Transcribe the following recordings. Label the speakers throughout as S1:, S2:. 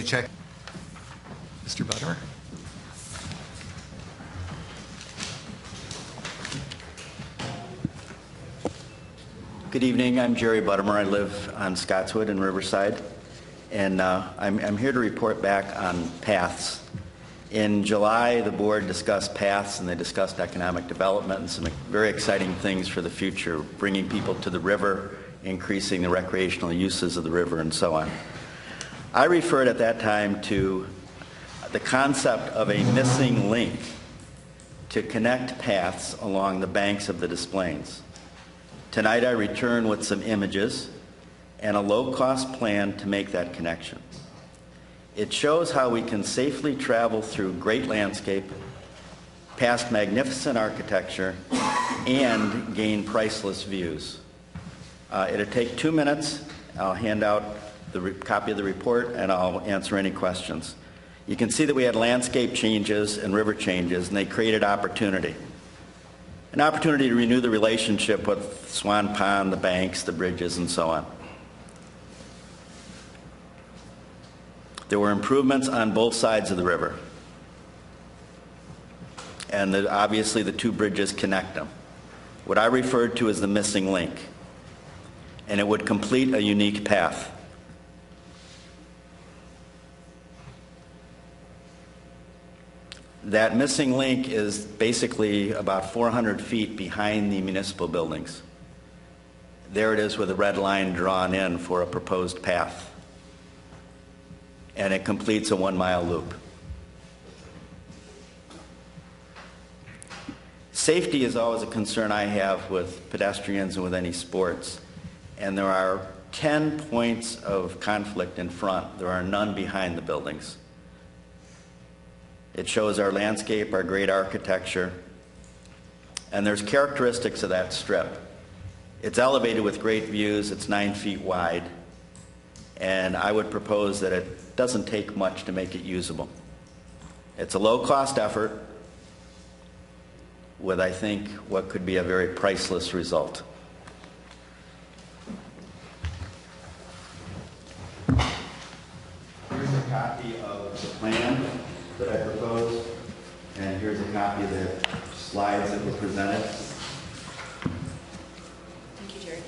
S1: check. Mr. Butler.
S2: Good evening. I'm Jerry Buttimer. I live on Scottswood in Riverside, and I'm here to report back on paths. In July, the board discussed paths, and they discussed economic development and some very exciting things for the future, bringing people to the river, increasing the recreational uses of the river, and so on. I referred at that time to the concept of a missing link to connect paths along the banks of the Des Plaines. Tonight I return with some images and a low-cost plan to make that connection. It shows how we can safely travel through great landscape, past magnificent architecture, and gain priceless views. It'll take 2 minutes. I'll hand out the copy of the report and I'll answer any questions. You can see that we had landscape changes and river changes, and they created opportunity. An opportunity to renew the relationship with Swan Pond, the banks, the bridges, and so on. There were improvements on both sides of the river. And obviously the two bridges connect them. What I referred to as the missing link. And it would complete a unique path. That missing link is basically about 400 feet behind the municipal buildings. There it is with a red line drawn in for a proposed path. And it completes a 1-mile loop. Safety is always a concern I have with pedestrians and with any sports. And there are 10 points of conflict in front. There are none behind the buildings. It shows our landscape, our great architecture, and there's characteristics of that strip. It's elevated with great views, it's 9 feet wide, and I would propose that it doesn't take much to make it usable. It's a low-cost effort with, I think, what could be a very priceless result. Here's a copy of the plan that I proposed, and here's a copy of the slides that were presented.
S3: Thank you, Jerry.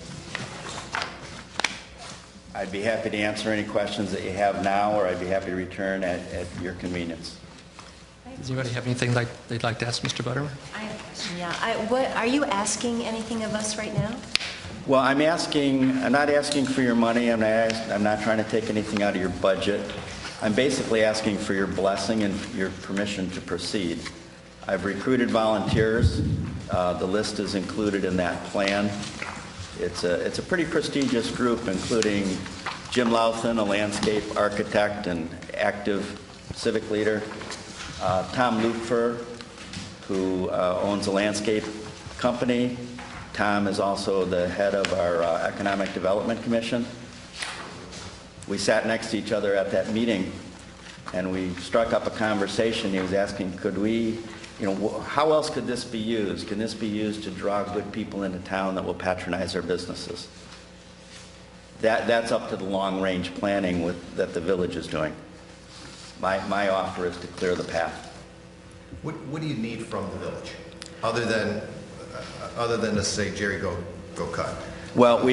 S2: I'd be happy to answer any questions that you have now, or I'd be happy to return at your convenience.
S1: Does anybody have anything they'd like to ask Mr. Buttimer?
S3: I have a question, yeah. Are you asking anything of us right now?
S2: Well, I'm not asking for your money. I'm not trying to take anything out of your budget. I'm basically asking for your blessing and your permission to proceed. I've recruited volunteers. The list is included in that plan. It's a pretty prestigious group, including Jim Louthan, a landscape architect and active civic leader, Tom Lupfer, who owns a landscape company. Tom is also the head of our Economic Development Commission. We sat next to each other at that meeting, and we struck up a conversation. He was asking, could we, how else could this be used? Can this be used to draw good people into town that will patronize our businesses? That's up to the long-range planning that the village is doing. My offer is to clear the path.
S4: What do you need from the village, other than to say, Jerry, go cut?
S2: Well,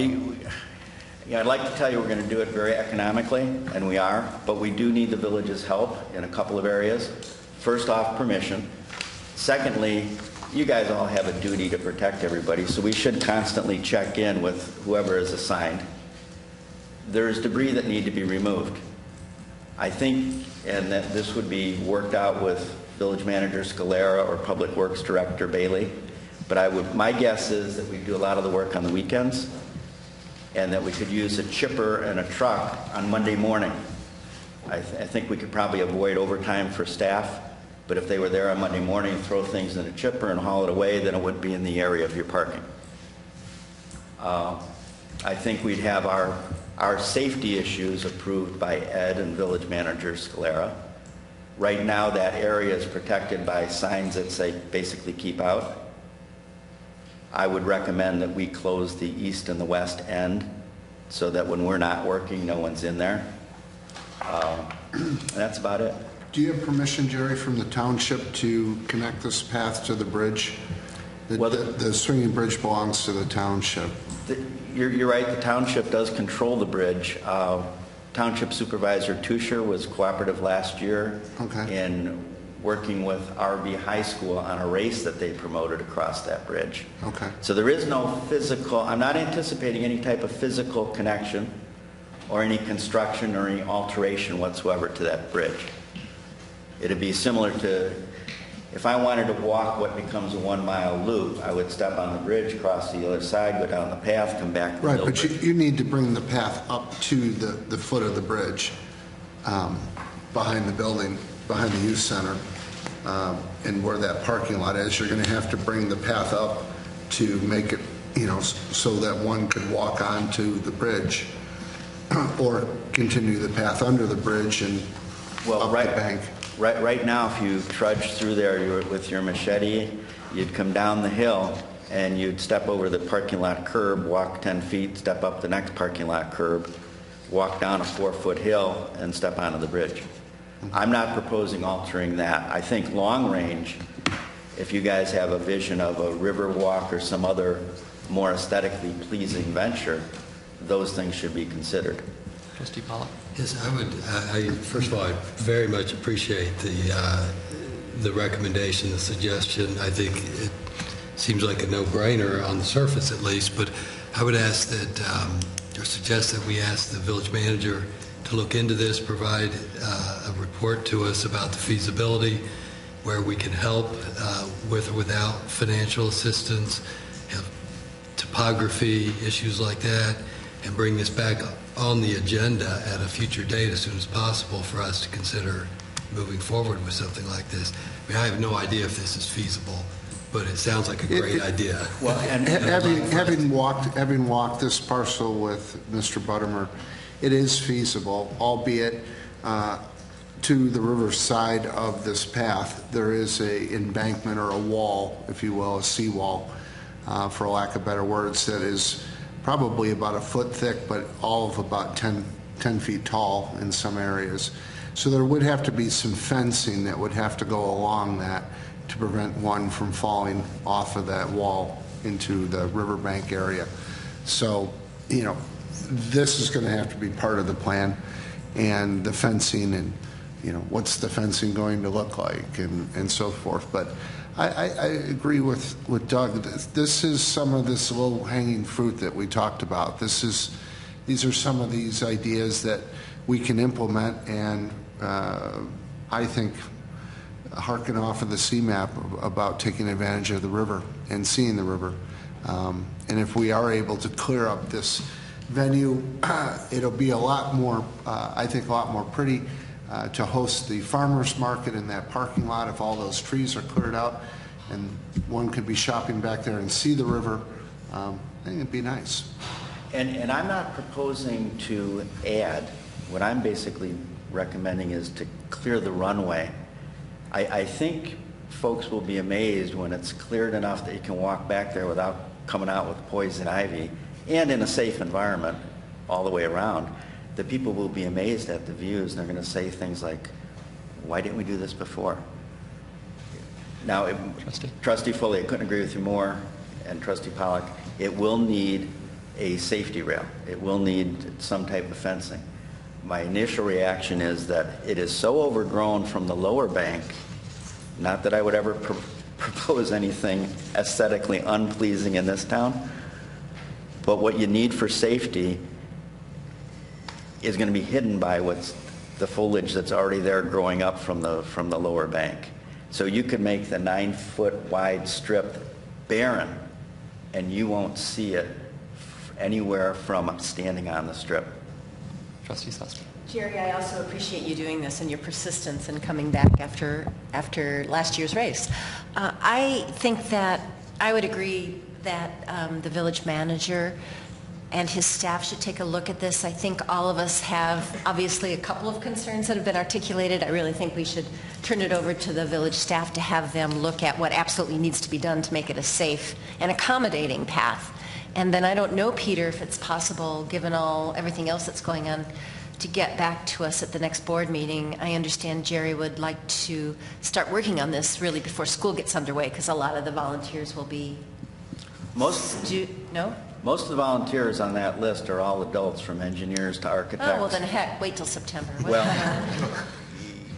S2: I'd like to tell you we're going to do it very economically, and we are, but we do need the village's help in a couple of areas. First off, permission. Secondly, you guys all have a duty to protect everybody, so we should constantly check in with whoever is assigned. There's debris that need to be removed. I think, and that this would be worked out with Village Manager Scalera or Public Works Director Bailey, but my guess is that we do a lot of the work on the weekends, and that we could use a chipper and a truck on Monday morning. I think we could probably avoid overtime for staff, but if they were there on Monday morning, throw things in a chipper and haul it away, then it wouldn't be in the area of your parking. I think we'd have our safety issues approved by Ed and Village Manager Scalera. Right now, that area is protected by signs that say basically keep out. I would recommend that we close the east and the west end so that when we're not working, no one's in there. That's about it.
S5: Do you have permission, Jerry, from the township to connect this path to the bridge?
S2: Well,
S5: The swinging bridge belongs to the township.
S2: You're right, the township does control the bridge. Township Supervisor Tusher was cooperative last year in working with RB High School on a race that they promoted across that bridge.
S5: Okay.
S2: So there is no physical, I'm not anticipating any type of physical connection or any construction or any alteration whatsoever to that bridge. It'd be similar to, if I wanted to walk what becomes a 1 mile loop, I would step on the bridge, cross the other side, go down the path, come back to the
S5: Right,
S2: middle
S5: but
S2: bridge.
S5: you need to bring the path up to the foot of the bridge, behind the building, behind the youth center, and where that parking lot is. You're going to have to bring the path up to make it, so that one could walk onto the bridge, or continue the path under the bridge and up the bank.
S2: Right now, if you trudge through there with your machete, you'd come down the hill and you'd step over the parking lot curb, walk 10 feet, step up the next parking lot curb, walk down a 4-foot hill, and step onto the bridge. I'm not proposing altering that. I think long range, if you guys have a vision of a river walk or some other more aesthetically pleasing venture, those things should be considered.
S1: Trustee Pollock.
S6: Yes, first of all, I very much appreciate the recommendation, the suggestion. I think it seems like a no-brainer on the surface, at least. But I would ask that, or suggest that we ask the village manager to look into this, provide a report to us about the feasibility, where we can help with or without financial assistance, topography, issues like that, and bring this back on the agenda at a future date as soon as possible for us to consider moving forward with something like this. I mean, I have no idea if this is feasible, but it sounds like a great idea.
S2: Well, and
S5: Having walked this parcel with Mr. Buttermer, it is feasible, albeit to the river side of this path, there is a embankment or a wall, if you will, a seawall, for lack of better words, that is probably about a foot thick, but all of about 10 feet tall in some areas. So there would have to be some fencing that would have to go along that to prevent one from falling off of that wall into the riverbank area. So, this is going to have to be part of the plan, and the fencing, and what's the fencing going to look like, and so forth. But I agree with Doug. This is some of this low-hanging fruit that we talked about. These are some of these ideas that we can implement, and I think harken off of the CMAP about taking advantage of the river and seeing the river. And if we are able to clear up this venue, it'll be a lot more, I think, a lot more pretty to host the farmers market in that parking lot if all those trees are cleared out, and one could be shopping back there and see the river. I think it'd be nice.
S2: And I'm not proposing to add. What I'm basically recommending is to clear the runway. I think folks will be amazed when it's cleared enough that you can walk back there without coming out with poison ivy, and in a safe environment all the way around. The people will be amazed at the views, and they're going to say things like, why didn't we do this before? Now, Trustee Foley, I couldn't agree with you more, and Trustee Pollock, it will need a safety rail. It will need some type of fencing. My initial reaction is that it is so overgrown from the lower bank, not that I would ever propose anything aesthetically unpleasing in this town, but what you need for safety is going to be hidden by what's the foliage that's already there growing up from the lower bank. So you could make the 9-foot wide strip barren, and you won't see it anywhere from standing on the strip.
S1: Trustee Sussman.
S3: Jerry, I also appreciate you doing this and your persistence in coming back after last year's race. I think that I would agree that the village manager and his staff should take a look at this. I think all of us have obviously a couple of concerns that have been articulated. I really think we should turn it over to the village staff to have them look at what absolutely needs to be done to make it a safe and accommodating path. And then I don't know, Peter, if it's possible, given everything else that's going on, to get back to us at the next board meeting. I understand Jerry would like to start working on this really before school gets underway, because a lot of the volunteers will be... No?
S2: Most of the volunteers on that list are all adults, from engineers to architects.
S3: Oh, well then heck, wait till September.
S2: Well,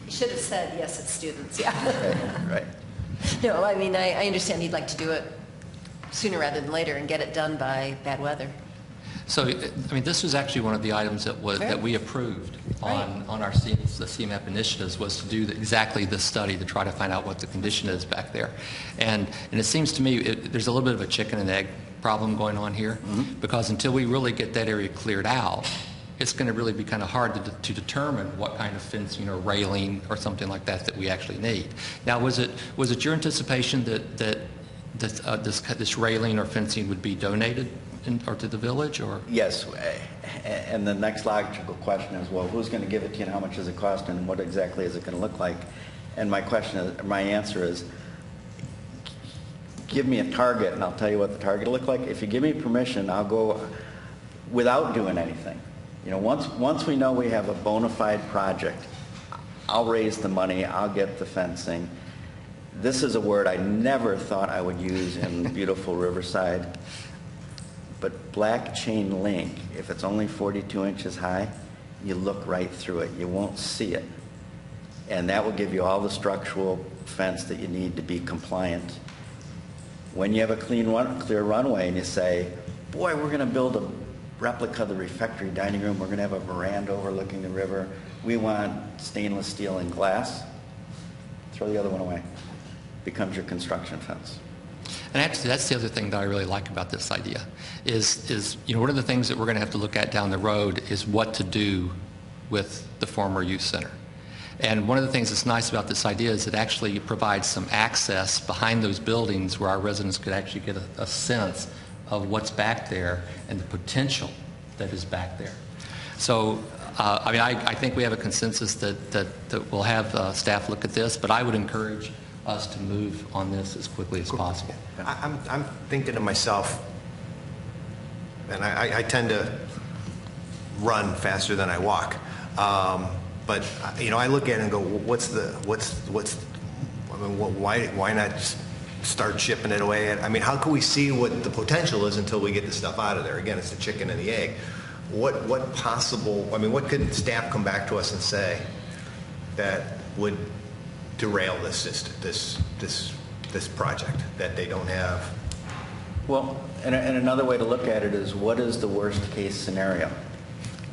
S3: You should have said, yes, it's students, yeah.
S2: right.
S3: No, I mean, I understand he'd like to do it sooner rather than later and get it done by bad weather.
S1: So, I mean, this was actually one of the items that we approved on our the CMAP initiatives, was to do exactly this study to try to find out what the condition is back there. And it seems to me there's a little bit of a chicken and egg problem going on here, because until we really get that area cleared out, it's going to really be kind of hard to determine what kind of fencing or railing or something like that we actually need. Now, was it your anticipation that this railing or fencing would be donated or to the village, or?
S2: Yes, and the next logical question is, well, who's going to give it to you and how much does it cost and what exactly is it going to look like? And my answer is, give me a target and I'll tell you what the target will look like. If you give me permission, I'll go without doing anything. You know, once we know we have a bona fide project, I'll raise the money, I'll get the fencing. This is a word I never thought I would use in beautiful Riverside, but black chain link, if it's only 42 inches high, you look right through it. You won't see it. And that will give you all the structural fence that you need to be compliant. When you have a clear runway and you say, boy, we're going to build a replica of the refectory dining room, we're going to have a veranda overlooking the river, we want stainless steel and glass, throw the other one away. Becomes your construction fence.
S1: And actually, that's the other thing that I really like about this idea is one of the things that we're going to have to look at down the road is what to do with the former youth center. And one of the things that's nice about this idea is it actually provides some access behind those buildings where our residents could actually get a sense of what's back there and the potential that is back there. So, I mean, I think we have a consensus that we'll have staff look at this, but I would encourage us to move on this as quickly as possible.
S4: I'm thinking to myself, and I tend to run faster than I walk, but I look at it and go, why not just start shipping it away? I mean, how can we see what the potential is until we get the stuff out of there? Again, it's the chicken and the egg. What could staff come back to us and say that would derail this project, that they don't have?
S2: Well, and another way to look at it is, what is the worst case scenario?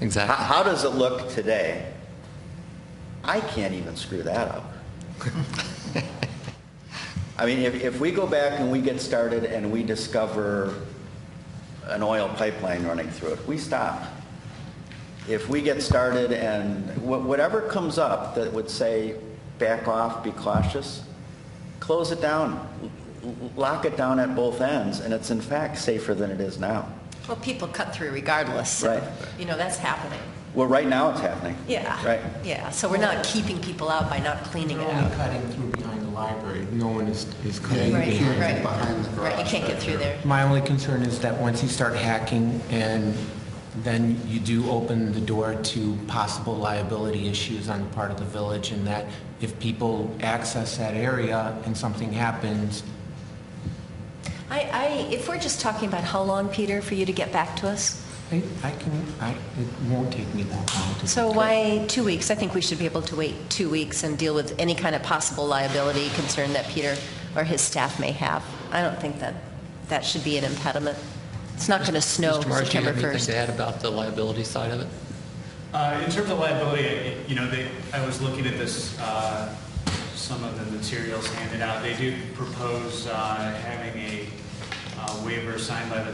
S1: Exactly.
S2: How does it look today? I can't even screw that up. I mean, if we go back and we get started and we discover an oil pipeline running through it, we stop. If we get started and whatever comes up that would say, back off, be cautious, close it down, lock it down at both ends, and it's in fact safer than it is now.
S3: Well, people cut through regardless.
S2: Right.
S3: That's happening.
S2: Well, right now it's happening.
S3: Yeah.
S2: Right.
S3: Yeah, so we're not keeping people out by not cleaning it
S7: They're
S3: out.
S7: only cutting through behind the library. No one is cutting
S3: Right,
S7: behind.
S3: right.
S5: Behind the garage
S3: Right, you can't get through there.
S7: My only concern is that once you start hacking, and then you do open the door to possible liability issues on the part of the village, and that if people access that area and something happens.
S3: If we're just talking about how long, Peter, for you to get back to us?
S7: It won't take me that long to.
S3: So why 2 weeks? I think we should be able to wait 2 weeks and deal with any kind of possible liability concern that Peter or his staff may have. I don't think that should be an impediment. It's not going to snow
S1: Mr. Marsh, do you
S3: September
S1: have anything
S3: 1st.
S1: to add about the liability side of it?
S8: In terms of liability, I was looking at this, some of the materials handed out. They do propose having a waiver signed by the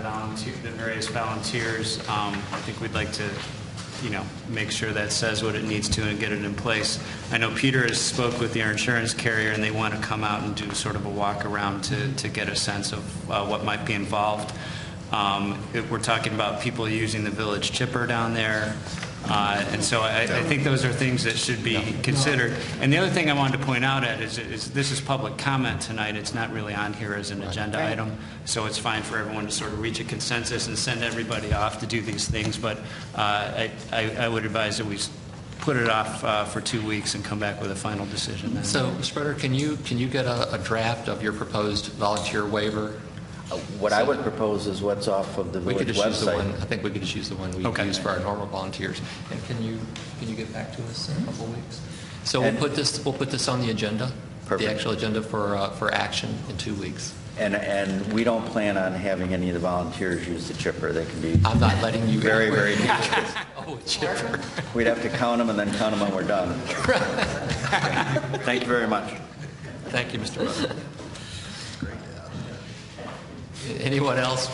S8: various volunteers. I think we'd like to, make sure that says what it needs to and get it in place. I know Peter has spoke with their insurance carrier, and they want to come out and do sort of a walk around to get a sense of what might be involved. If we're talking about people using the village chipper down there, And so I think those are things that should be considered. And the other thing I wanted to point out, Ed, is this is public comment tonight. It's not really on here as an agenda
S3: Right.
S8: item, so it's fine for everyone to sort of reach a consensus and send everybody off to do these things. But I would advise that we put it off for 2 weeks and come back with a final decision then.
S1: So, Mr. Brenner, can you get a draft of your proposed volunteer waiver?
S2: What I would propose is what's off of the
S1: We could
S2: village
S1: just use the one,
S2: website.
S1: I think we could just use the one we
S8: Okay.
S1: use for our normal volunteers. And can you get back to us in a couple of weeks? So we'll
S2: And-
S1: put this on the agenda,
S2: Perfect.
S1: the actual agenda for action in 2 weeks.
S2: And we don't plan on having any of the volunteers use the chipper. They can be
S1: I'm not letting you.
S2: very, very dangerous.
S1: Oh, a chipper.
S2: We'd have to count them and then count them when we're done. Thank you very much.
S1: Thank you, Mr. Brenner. Anyone else?